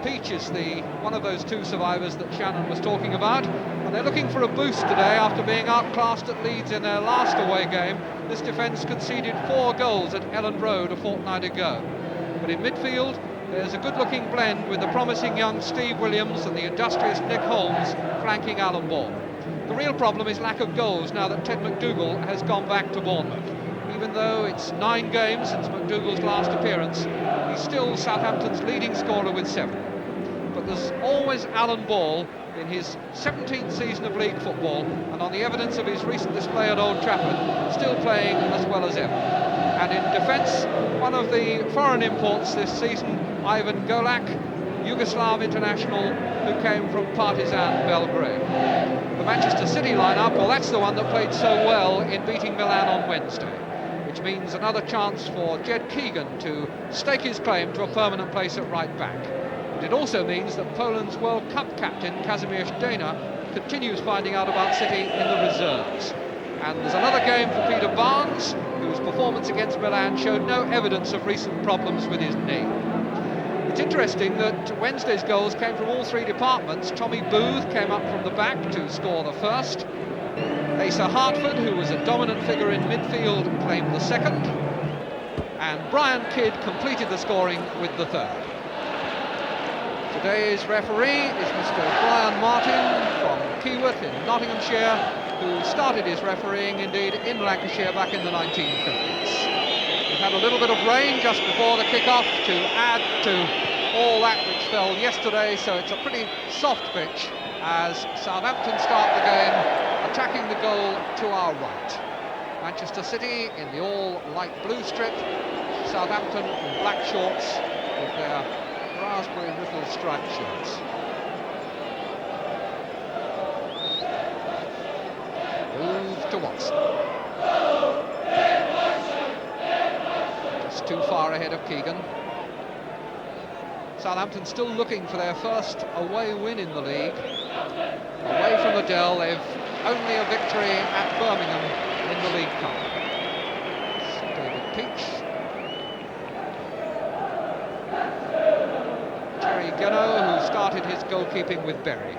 Peach is one of those two survivors that Shannon was talking about, and they're looking for a boost today after being outclassed at Leeds in their last away game. This defence conceded 4 goals at Elland Road a fortnight ago. But in midfield, there's a good-looking blend with the promising young Steve Williams and the industrious Nick Holmes flanking Alan Ball. The real problem is lack of goals now that Ted McDougall has gone back to Bournemouth. Even though it's 9 games since McDougall's last appearance, he's still Southampton's leading scorer with 7. But there's always Alan Ball in his 17th season of league football, and on the evidence of his recent display at Old Trafford, still playing as well as ever. And in defence, one of the foreign imports this season, Ivan Golak, Yugoslav international who came from Partizan Belgrade. The Manchester City lineup, well, that's the one that played so well in beating Milan on Wednesday, which means another chance for Jed Keegan to stake his claim to a permanent place at right back. But it also means that Poland's World Cup captain Kazimierz Dejna continues finding out about City in the reserves. And there's another game for Peter Barnes, whose performance against Milan showed no evidence of recent problems with his knee. It's interesting that Wednesday's goals came from all 3 departments. Tommy Booth came up from the back to score the first. Asa Hartford, who was a dominant figure in midfield, claimed the second. And Brian Kidd completed the scoring with the third. Today's referee is Mr. Brian Martin from Keyworth in Nottinghamshire, who started his refereeing indeed in Lancashire back in the 1950s. We've had a little bit of rain just before the kick-off to add to all that which fell yesterday, so it's a pretty soft pitch as Southampton start the game attacking the goal to our right. Manchester City in the all light blue strip, Southampton in black shorts with their raspberry little striped shirts. Move to Watson. Just too far ahead of Keegan. Southampton still looking for their first away win in the league. Away from the Dell, they've only a victory at Birmingham in the League Cup. It's David Peach. Terry Geno, who started his goalkeeping with Bury.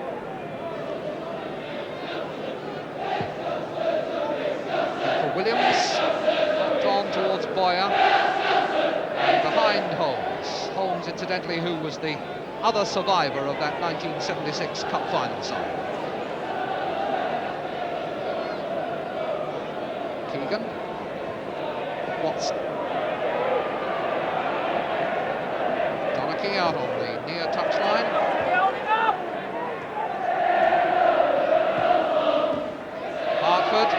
And for Williams, drawn towards Boyer, and behind Holmes. Holmes, incidentally, who was the other survivor of that 1976 Cup final side. Keegan. Watson. Donachie out on the near touchline. Hartford.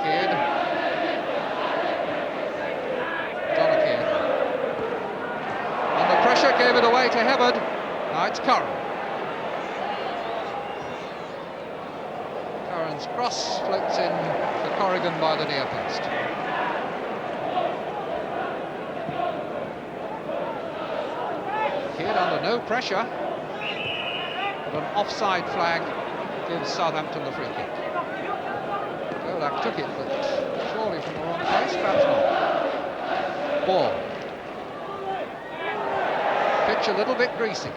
Kidd. Donachie. Under pressure, gave it away to Hebbard. Now it's Curran. Curran's cross floats in to Corrigan by the near post. Kidd under no pressure, but an offside flag gives Southampton the free kick. Golak took it, but surely from the wrong place, perhaps not. Ball. Pitch a little bit greasy.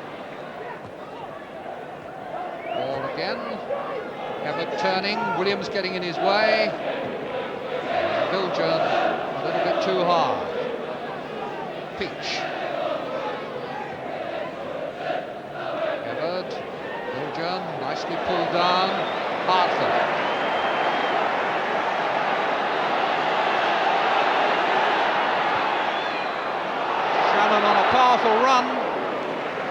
Ball again. Hebbard turning, Williams getting in his way. Bilger a little bit too hard. Peach. Hebbard, Bilger, nicely pulled down. Hartford. Shannon on a powerful run,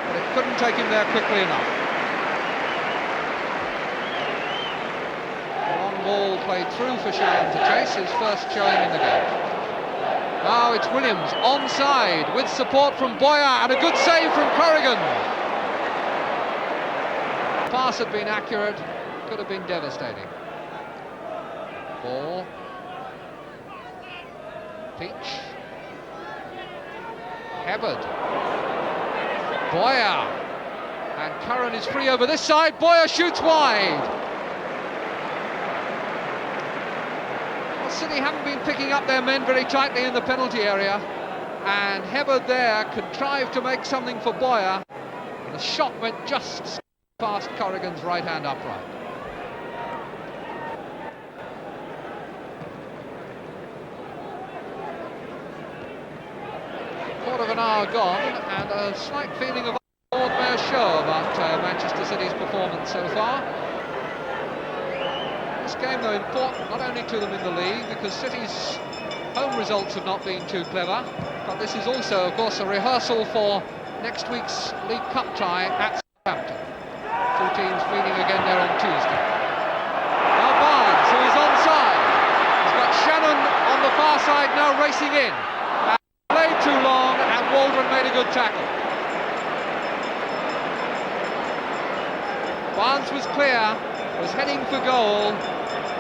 but it couldn't take him there quickly enough. Ball played through for Shannon to chase, his first showing in the game. Now it's Williams onside with support from Boyer and a good save from Corrigan. The pass had been accurate, could have been devastating. Ball. Peach. Hebbard. Boyer. And Curran is free over this side. Boyer shoots wide. City haven't been picking up their men very tightly in the penalty area, and Hebard there contrived to make something for Boyer. The shot went just past Corrigan's right-hand upright. Quarter of an hour gone, and a slight feeling of Lord Mayor's show about Manchester City's performance so far. This game, though, important not only to them in the league, because City's home results have not been too clever, but this is also, of course, a rehearsal for next week's League Cup tie at Southampton. Two teams meeting again there on Tuesday. Now Barnes, who is onside. He's got Shannon on the far side now racing in. Played too long, and Waldron made a good tackle. Barnes was clear, was heading for goal,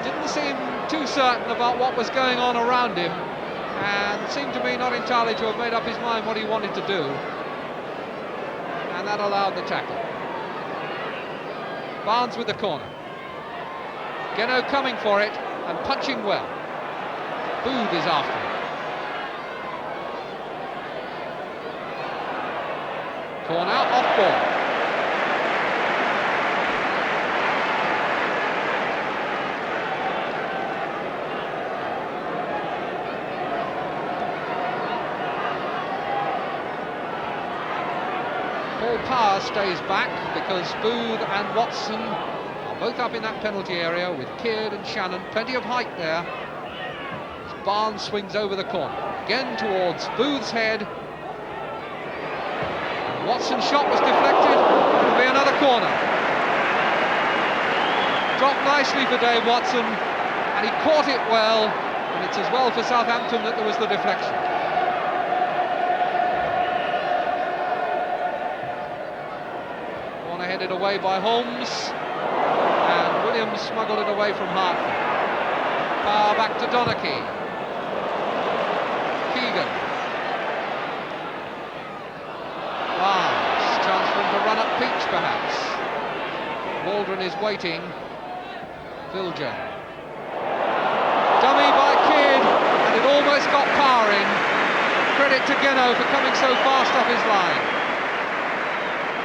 didn't seem too certain about what was going on around him, and seemed to me not entirely to have made up his mind what he wanted to do, and that allowed the tackle. Barnes with the corner. Geno coming for it and punching well. Bood is after him. Corner, off ball. Power stays back because Booth and Watson are both up in that penalty area with Keard and Shannon. Plenty of height there. As Barnes swings over the corner. Again towards Booth's head. Watson's shot was deflected. It'll be another corner. Dropped nicely for Dave Watson, and he caught it well, and it's as well for Southampton that there was the deflection. Headed away by Holmes, and Williams smuggled it away from Hartford. Power back to Donachie. Keegan. Barnes, chance for him to run up Peach perhaps. Waldron is waiting. Filger. Dummy by Kidd, and it almost got Power in. Credit to Geno for coming so fast off his line.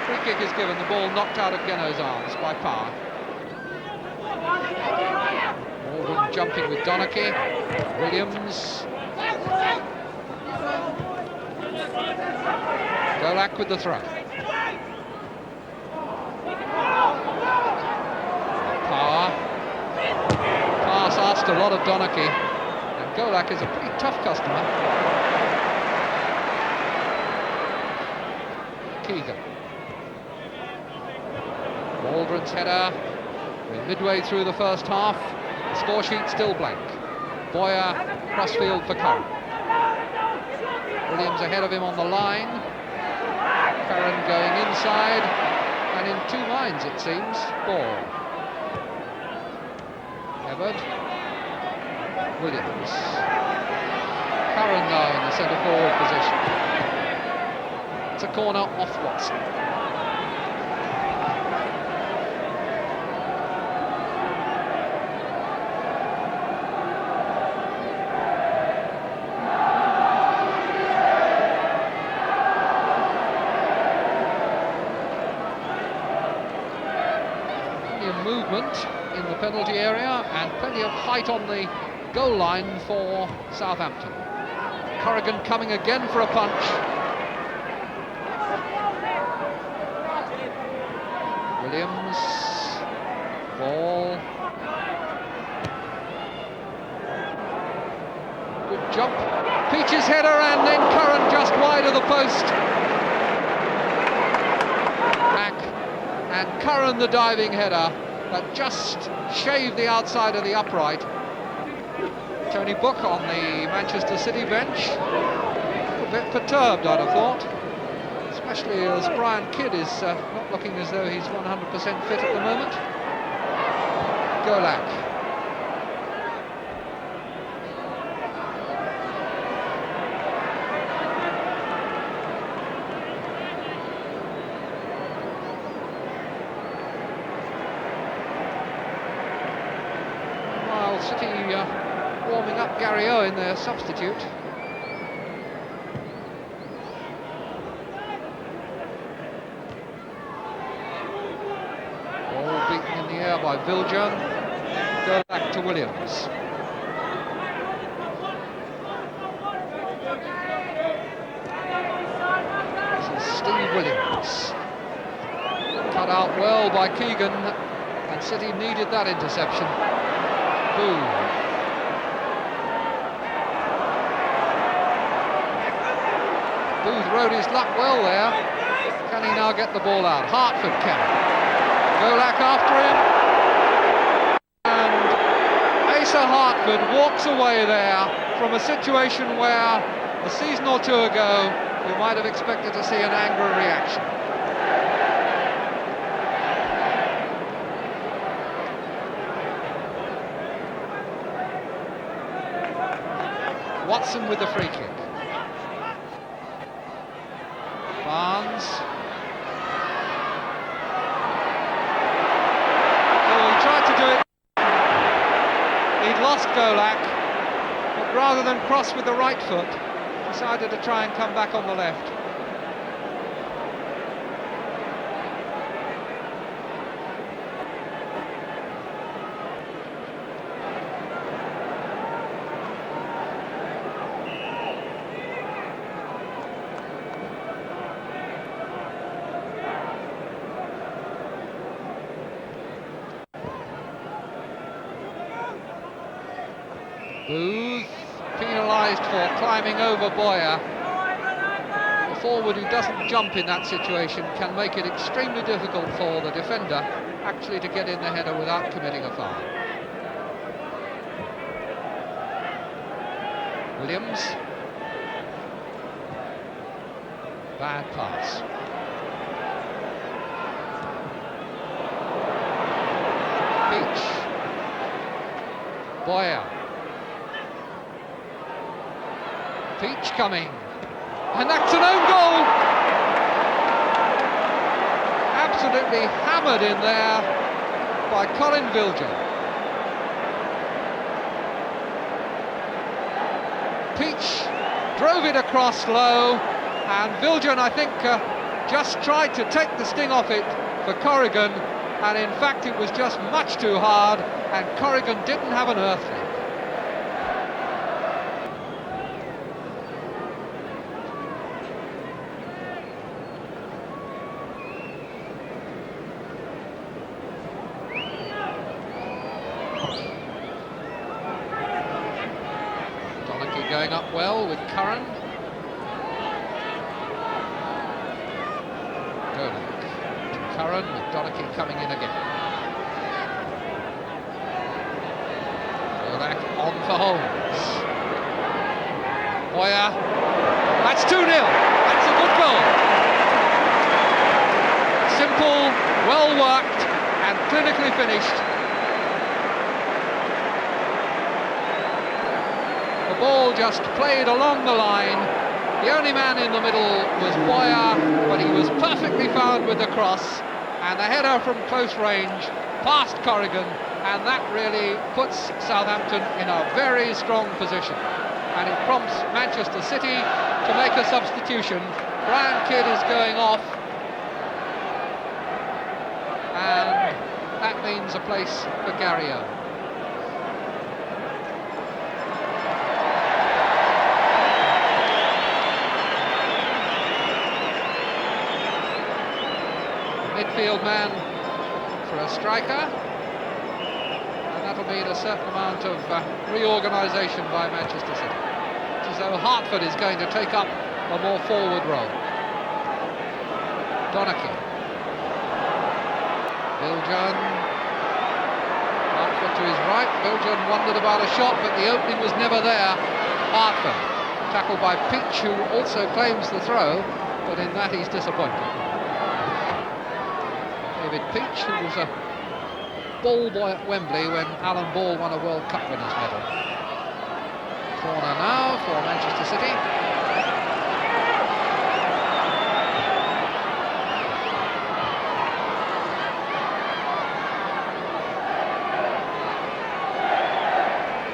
Free kick is given, the ball knocked out of Geno's arms by Power. Waldron jumping with Donachie. Williams. Golak with the throw. Power. Pass asked a lot of Donachie, and Golak is a pretty tough customer. Keegan. Waldron's header. We're midway through the first half. The score sheet still blank. Boyer crossfield for Curran. Williams ahead of him on the line. Curran going inside, and in two minds it seems. Ball. Hebard. Williams. Curran now in the centre forward position. It's a corner off Watson. Movement in the penalty area and plenty of height on the goal line for Southampton. Corrigan coming again for a punch. Williams. Ball. Good jump. Peach's header, and then Curran just wide of the post. Back. And Curran the diving header that just shaved the outside of the upright. Tony Book on the Manchester City bench. A bit perturbed, I'd have thought. Especially as Brian Kidd is not looking as though he's 100% fit at the moment. Golak. City warming up Gary Owen, their substitute. there by Viljoen. Go back to Williams. This is Steve Williams. Cut out well by Keegan, and City needed that interception. Booth. Booth rode his luck well there. Can he now get the ball out? Hartford can. Golak after him. And Asa Hartford walks away there from a situation where a season or two ago you might have expected to see an angry reaction. Watson with the free kick. Barnes. Oh, he tried to do it. He'd lost Golak, but rather than cross with the right foot, decided to try and come back on the left. Booth penalised for climbing over Boyer. A forward who doesn't jump in that situation can make it extremely difficult for the defender actually to get in the header without committing a foul. Williams. Bad pass. Peach. Boyer. Peach coming, and that's an own goal. Absolutely hammered in there by Colin Viljoen. Peach drove it across low, and Viljoen, I think, just tried to take the sting off it for Corrigan, and in fact it was just much too hard, and Corrigan didn't have an earthly. Going up well with Curran. Golak. Curran with Donachie coming in again. Golak on for Holmes. Boyer. That's 2-0. That's a good goal. Simple, well worked, and clinically finished. Ball just played along the line. The only man in the middle was Boyer, but he was perfectly found with the cross, and the header from close range past Corrigan, and that really puts Southampton in a very strong position, and it prompts Manchester City to make a substitution. Brian Kidd is going off, and that means a place for Gary Owen. Midfield man for a striker, and that'll mean a certain amount of reorganisation by Manchester City. It's as though Hartford is going to take up a more forward role. Donachie. Viljoen. Hartford to his right. Viljoen wondered about a shot, but the opening was never there. Hartford. Tackled by Peach, who also claims the throw, but in that he's disappointed. David Peach, who was a ball boy at Wembley when Alan Ball won a World Cup winners' medal. Corner now for Manchester City.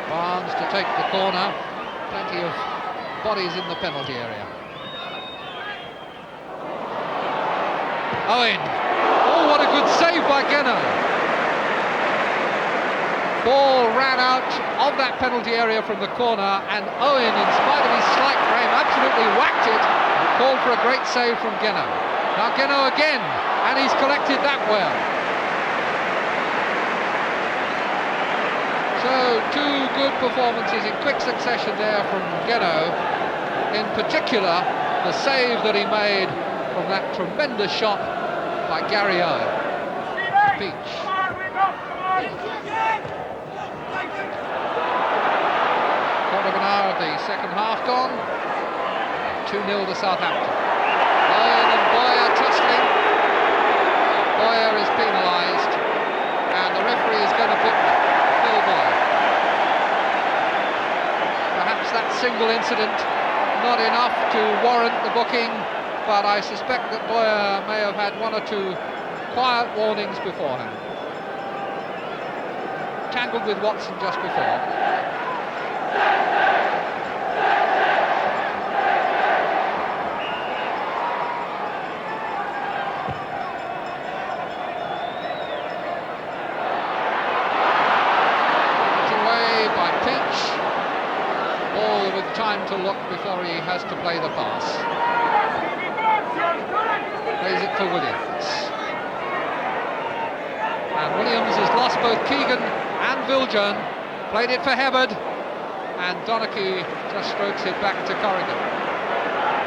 Barnes to take the corner. Plenty of bodies in the penalty area. Owen. Oh, what a good save by Geno. Ball ran out of that penalty area from the corner, and Owen, in spite of his slight frame, absolutely whacked it and called for a great save from Geno. Now Geno again, and he's collected that well. So two good performances in quick succession there from Geno. In particular, the save that he made from that tremendous shot by Gary Owen. Peach. Quarter of an hour of the second half gone. 2-0 to Southampton. Owen and Boyer tussling. Boyer is penalised, and the referee is going to put Phil Boyer. Perhaps that single incident not enough to warrant the booking, but I suspect that Boyer may have had one or two quiet warnings beforehand. Tangled with Watson just before. Time to look before he has to play the pass. Plays it for Williams. And Williams has lost both Keegan and Viljoen. Played it for Hebard, and Donachie just strokes it back to Corrigan.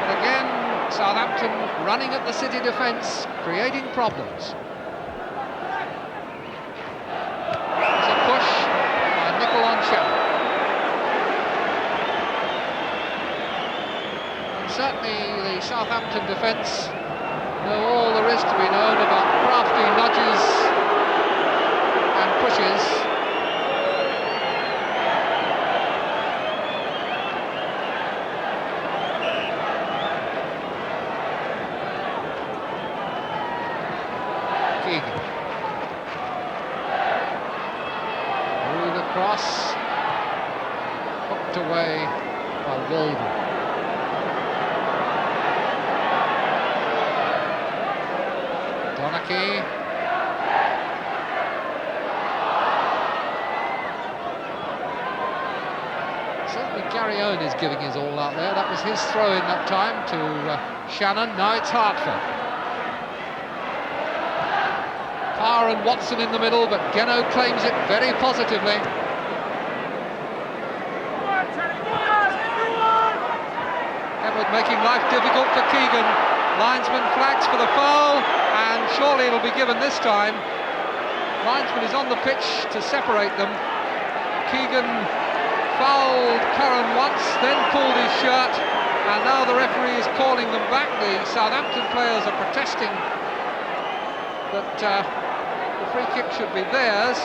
But again, Southampton running at the City defence, creating problems. There's a push by Nickel on Shannon. Certainly the Southampton defence know all there is to be known about crafty nudges and pushes. Keegan. Through the cross. Hooked away by Walden. Donachie. Certainly Gary Owen is giving his all out there. That was his throw in that time to Shannon. Now it's Hartford. Parr and Watson in the middle, but Geno claims it very positively. Edward making life difficult for Keegan. Linesman flags for the foul, and surely it'll be given this time. Linesman is on the pitch to separate them. Keegan fouled Curran once, then pulled his shirt, and now the referee is calling them back. The Southampton players are protesting that the free kick should be theirs,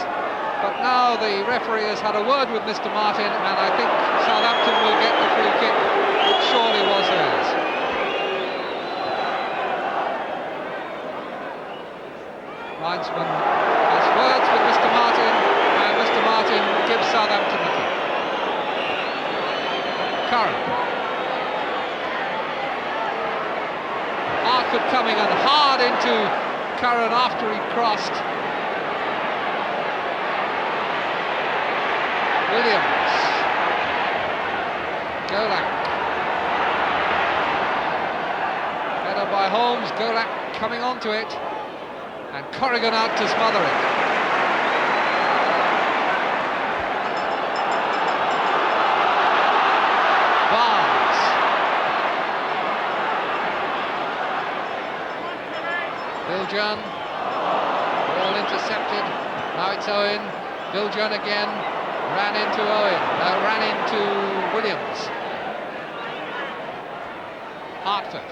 but now the referee has had a word with Mr. Martin, and I think Southampton will get the free kick, which surely was theirs. Linesman has words with Mr. Martin, and Mr. Martin gives Southampton the kick. Curran. Hartford coming and hard into Curran after he crossed. Williams. Golak. Header by Holmes, Golak coming onto it. And Corrigan out to smother it. Barnes. Viljoen. Ball intercepted. Now it's Owen. Viljoen again. Ran into Owen. Ran into Williams. Hartford.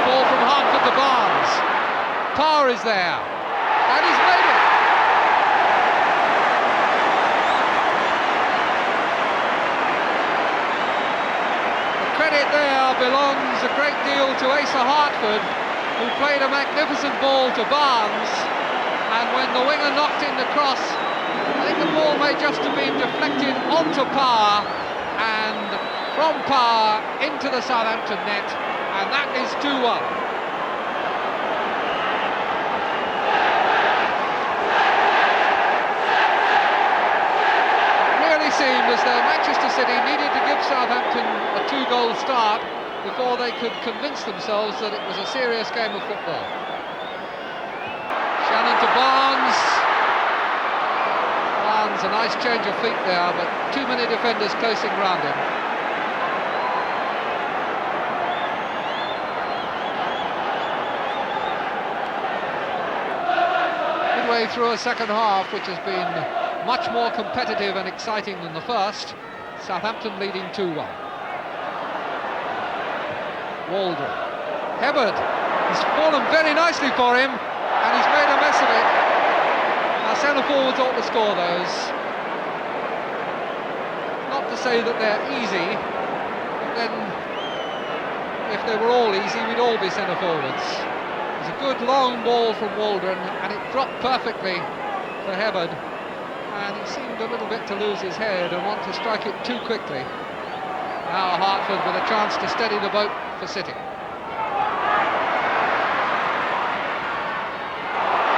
Ball from Hartford to Barnes. Parr is there, and he's made it. The credit there belongs a great deal to Asa Hartford, who played a magnificent ball to Barnes, and when the winger knocked in the cross, I think the ball may just have been deflected onto Parr, and from Parr into the Southampton net. And that is 2-1. City needed to give Southampton a 2-goal start before they could convince themselves that it was a serious game of football. Shannon to Barnes. Barnes, a nice change of feet there, but too many defenders closing round him. Midway through a second half which has been much more competitive and exciting than the first, Southampton leading 2-1. Waldron. Hibbard. He's fallen very nicely for him, and he's made a mess of it. Our centre-forwards ought to score those. Not to say that they're easy, but then if they were all easy, we'd all be centre-forwards. It's a good long ball from Waldron, and it dropped perfectly for Hibbard. And he seemed a little bit to lose his head and want to strike it too quickly. Now Hartford with a chance to steady the boat for City.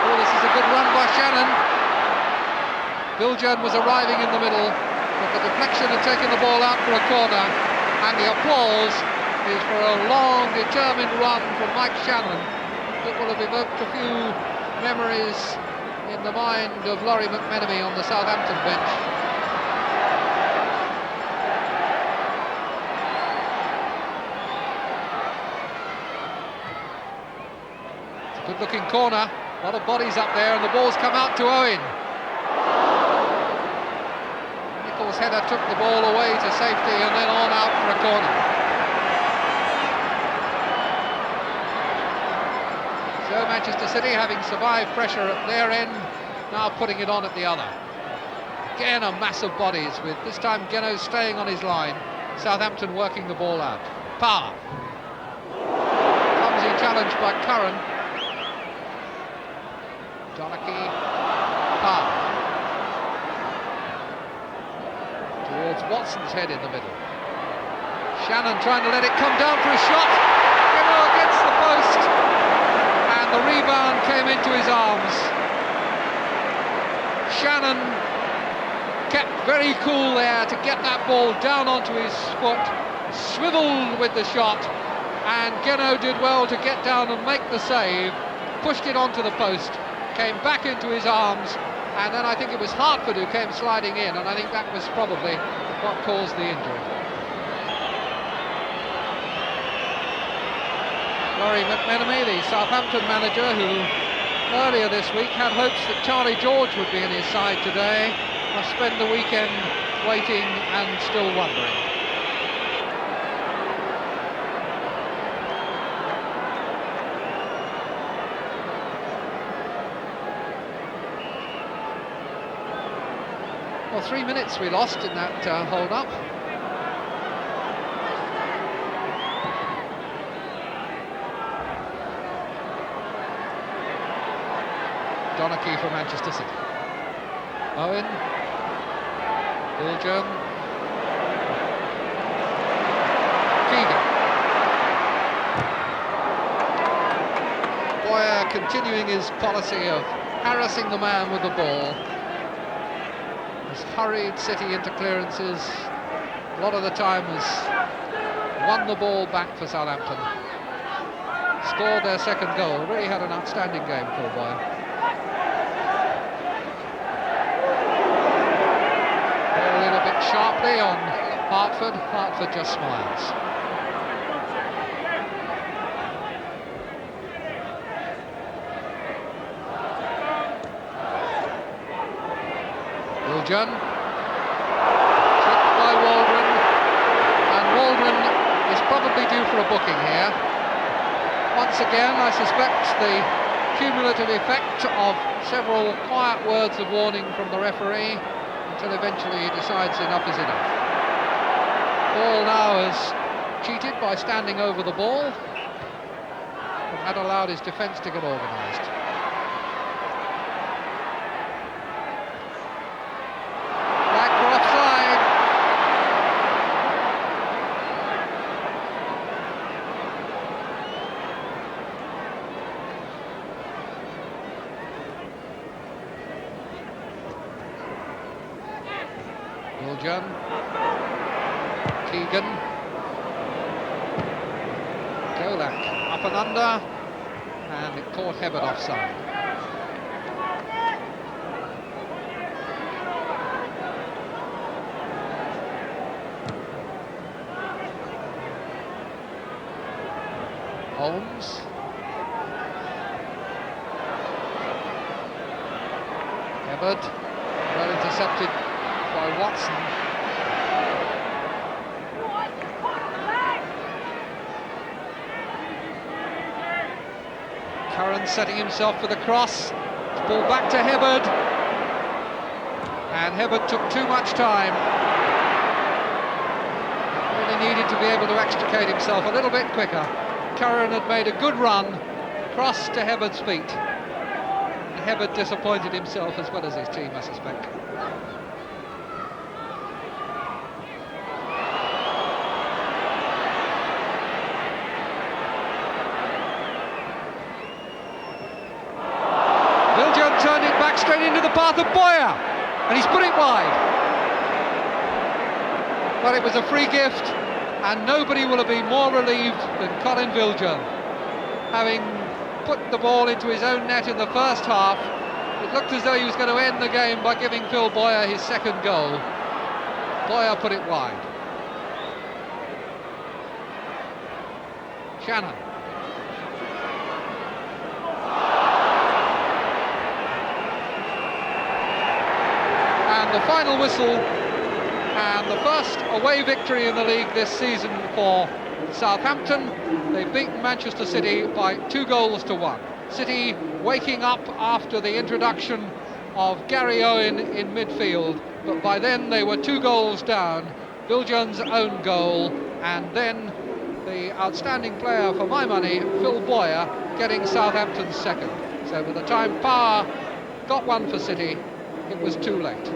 Oh, this is a good run by Shannon. Biljan was arriving in the middle, but the deflection had taken the ball out for a corner, and the applause is for a long, determined run from Mike Shannon that will have evoked a few memories in the mind of Laurie McMenemy on the Southampton bench. It's a good-looking corner, a lot of bodies up there, and the ball's come out to Owen. Nichols' header took the ball away to safety and then on out for a corner. So Manchester City, having survived pressure at their end, now putting it on at the other. Again, a mass of bodies, with this time Geno staying on his line. Southampton working the ball out. Power. Clumsy challenge by Curran. Donachie. Power. Towards Watson's head in the middle. Shannon trying to let it come down for a shot. Geno against the post. And the rebound came into his arms. Shannon kept very cool there to get that ball down onto his foot, swiveled with the shot, and Geno did well to get down and make the save, pushed it onto the post, came back into his arms, and then I think it was Hartford who came sliding in, and I think that was probably what caused the injury. Laurie McMenemy, the Southampton manager, who earlier this week had hopes that Charlie George would be in his side today, must spend the weekend waiting and still wondering. Well, 3 minutes we lost in that hold-up. Donachie for Manchester City. Owen. Biljan. Keegan. Boyer continuing his policy of harassing the man with the ball. He's hurried City into clearances. A lot of the time has won the ball back for Southampton. Scored their second goal. Really had an outstanding game, Paul Boyer. Sharply on Hartford. Hartford just smiles. Biljan. Checked by Waldron. And Waldron is probably due for a booking here. Once again, I suspect the cumulative effect of several quiet words of warning from the referee, until eventually he decides enough is enough. Ball now has cheated by standing over the ball, and had allowed his defence to get organised. Flag for offside. Biljan. Keegan. Golak up and under, and it caught Hibbert offside. Holmes. Hibbert, well intercepted by Watson. Curran setting himself for the cross. Ball back to Hibbert. And Hibbert took too much time. Really needed to be able to extricate himself a little bit quicker. Curran had made a good run, cross to Hibbert's feet. And Hibbert disappointed himself as well as his team, I suspect. Viljoen turned it back straight into the path of Boyer, and he's put it wide. Well, it was a free gift, and nobody will have been more relieved than Colin Viljoen. Having put the ball into his own net in the first half, it looked as though he was going to end the game by giving Phil Boyer his second goal. Boyer put it wide. Shannon. And the final whistle, and the first away victory in the league this season for Southampton. They've beaten Manchester City by 2-1. City waking up after the introduction of Gary Owen in midfield, but by then they were 2 goals down. Viljoen's own goal, and then the outstanding player for my money, Phil Boyer, getting Southampton's second. So by the time Power got one for City, it was too late.